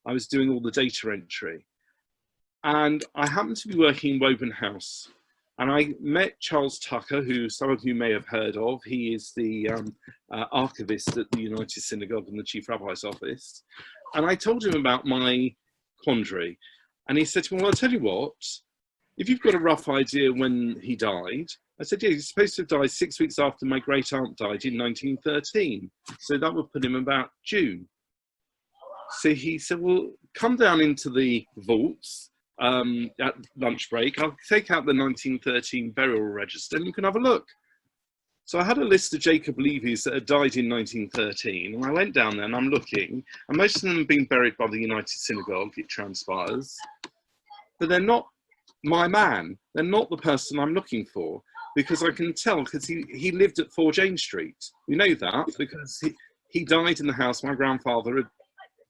I was doing all the data entry. And I happened to be working in Woburn House. And I met Charles Tucker, who some of you may have heard of. He is the archivist at the United Synagogue in the Chief Rabbi's office. And I told him about my quandary. And he said to me, well, I'll tell you what, if you've got a rough idea when he died, I said, yeah, he's supposed to have died 6 weeks after my great aunt died in 1913. So that would put him about June. So he said, well, come down into the vaults at lunch break. I'll take out the 1913 burial register and you can have a look. So I had a list of Jacob Levy's that had died in 1913, and I went down there and I'm looking, and most of them have been buried by the United Synagogue, it transpires, but they're not my man. They're not the person I'm looking for, because I can tell, because he lived at 4 Jane Street. We know that because he died in the house my grandfather had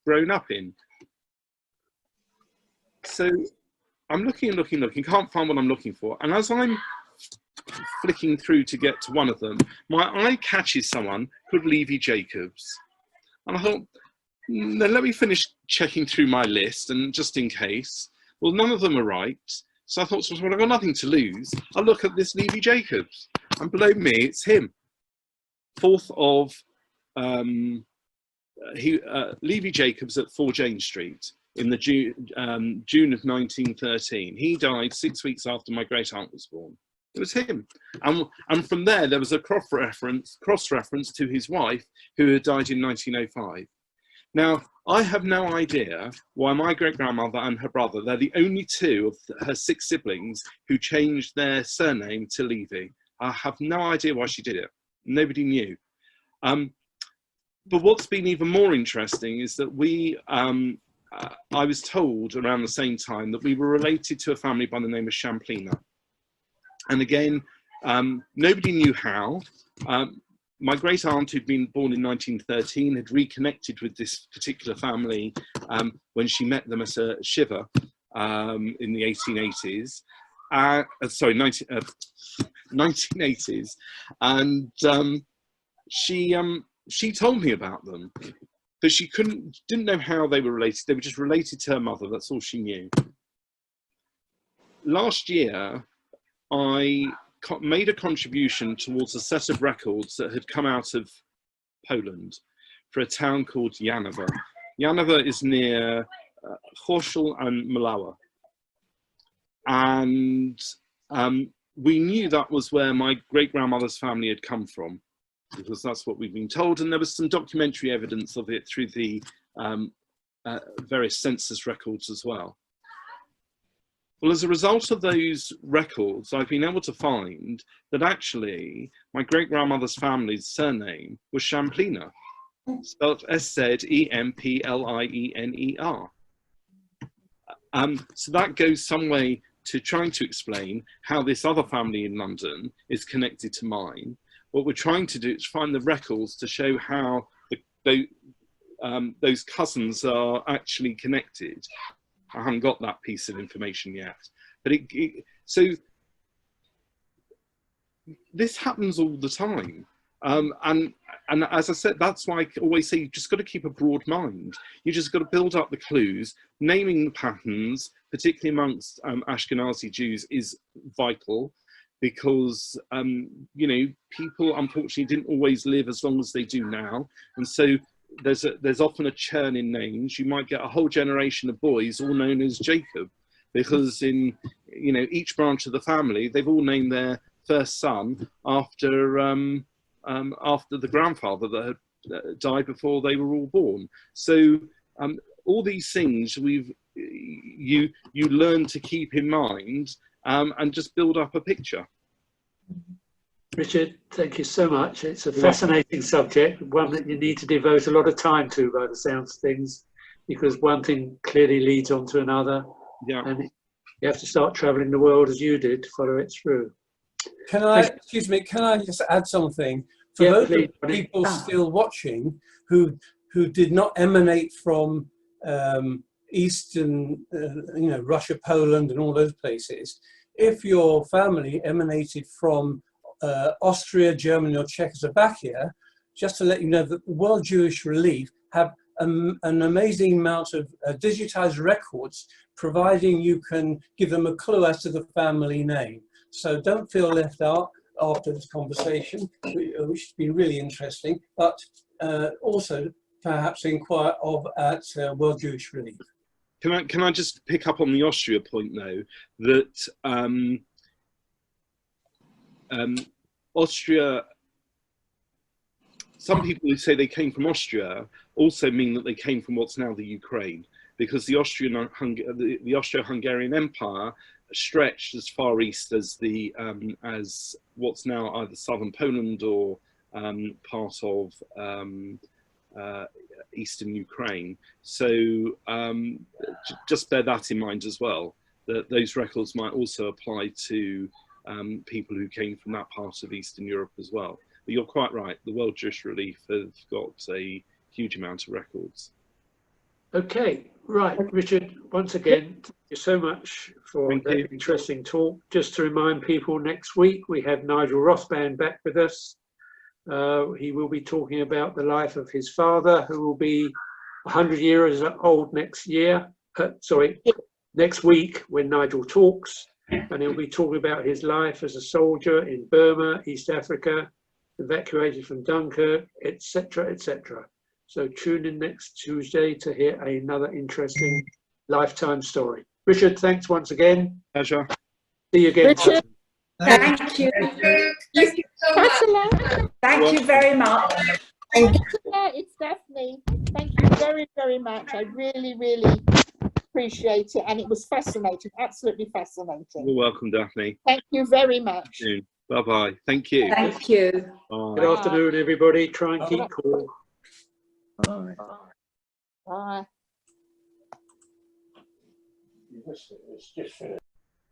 grown up in. So I'm looking and looking, can't find what I'm looking for. And as I'm flicking through to get to one of them, my eye catches someone called Levy Jacobs. And I thought, then let me finish checking through my list, and just in case. Well, none of them are right. So I thought, well, I've got nothing to lose. I'll look at this Levy Jacobs. And below me, it's him. 4th of Levy Jacobs at 4 Jane Street in the June of 1913. He died 6 weeks after my great aunt was born. It was him. And from there was a cross-reference to his wife, who had died in 1905. Now, I have no idea why my great-grandmother and her brother, they're the only 2 of her 6 siblings who changed their surname to Levy. I have no idea why she did it. Nobody knew. But what's been even more interesting is that I was told around the same time that we were related to a family by the name of Champlina. And again, nobody knew how. My great aunt, who'd been born in 1913, had reconnected with this particular family when she met them at a shiva in the 1880s. 1980s. And she told me about them, but she didn't know how they were related. They were just related to her mother. That's all she knew. Last year, I made a contribution towards a set of records that had come out of Poland for a town called Janowa. Janowa is near Horshul and Malawa. And we knew that was where my great-grandmother's family had come from, because that's what we've been told. And there was some documentary evidence of it through the various census records as well. Well, as a result of those records, I've been able to find that actually my great-grandmother's family's surname was Champliner, spelled S-Z-E-M-P-L-I-E-N-E-R. So that goes some way to trying to explain how this other family in London is connected to mine. What we're trying to do is find the records to show how those cousins are actually connected. I haven't got that piece of information yet, but so this happens all the time, and as I said, that's why I always say you just got to keep a broad mind. You just got to build up the clues. Naming the patterns, particularly amongst Ashkenazi Jews, is vital, because you know, people unfortunately didn't always live as long as they do now, and so there's often a churn in names. You might get a whole generation of boys all known as Jacob, because in, you know, each branch of the family, they've all named their first son after the grandfather that had died before they were all born. So all these things you learn to keep in mind and just build up a picture. Richard, thank you so much. It's a fascinating subject, one that you need to devote a lot of time to by the sounds of things, because one thing clearly leads on to another. Yeah. And you have to start traveling the world as you did to follow it through. Can I, excuse me, can I just add something? For those people still watching who did not emanate from Eastern, Russia, Poland, and all those places, if your family emanated from Austria, Germany, or Czechoslovakia, just to let you know that the World Jewish Relief have an amazing amount of digitized records, providing you can give them a clue as to the family name. So don't feel left out after this conversation, which has been really interesting, but also perhaps inquire at World Jewish Relief. Can I just pick up on the Austria point though, that Austria, some people who say they came from Austria also mean that they came from what's now the Ukraine, because the Austro-Hungarian Empire stretched as far east as as what's now either southern Poland or part of eastern Ukraine. So just bear that in mind as well, that those records might also apply to people who came from that part of Eastern Europe as well. But you're quite right, the World Jewish Relief have got a huge amount of records. Okay, right, Richard, once again, thank you so much for that interesting talk. Just to remind people, next week we have Nigel Rothband back with us. He will be talking about the life of his father, who will be 100 years old next week when Nigel talks. And he'll be talking about his life as a soldier in Burma, East Africa, evacuated from Dunkirk, etc., etc. So tune in next Tuesday to hear another interesting lifetime story. Richard, thanks once again. Pleasure. See you again. Richard, thank you. Thank you so much. Thank you very much. Thank you. It's Daphne. Thank you very, very much. I really, really appreciate it, and it was fascinating, absolutely fascinating. You're welcome, Daphne. Thank you very much. Bye-bye. Thank you. Thank you. Bye. Good afternoon, everybody. Try and keep cool. Bye. Bye.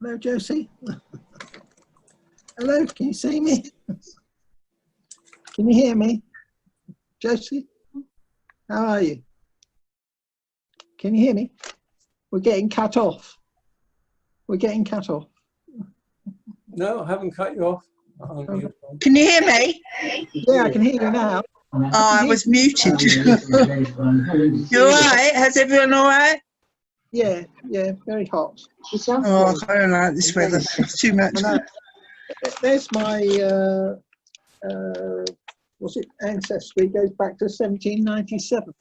Hello, Josie. Hello, can you see me? Can you hear me? Josie, how are you? Can you hear me? We're getting cut off. We're getting cut off. No, I haven't cut you off. Can you hear me? Yeah, I can hear you now. Oh, I was muted. You all right? Has everyone all right? Yeah, yeah, very hot. Oh, I don't like this weather. It's too much. There's my, what's it, ancestry goes back to 1797.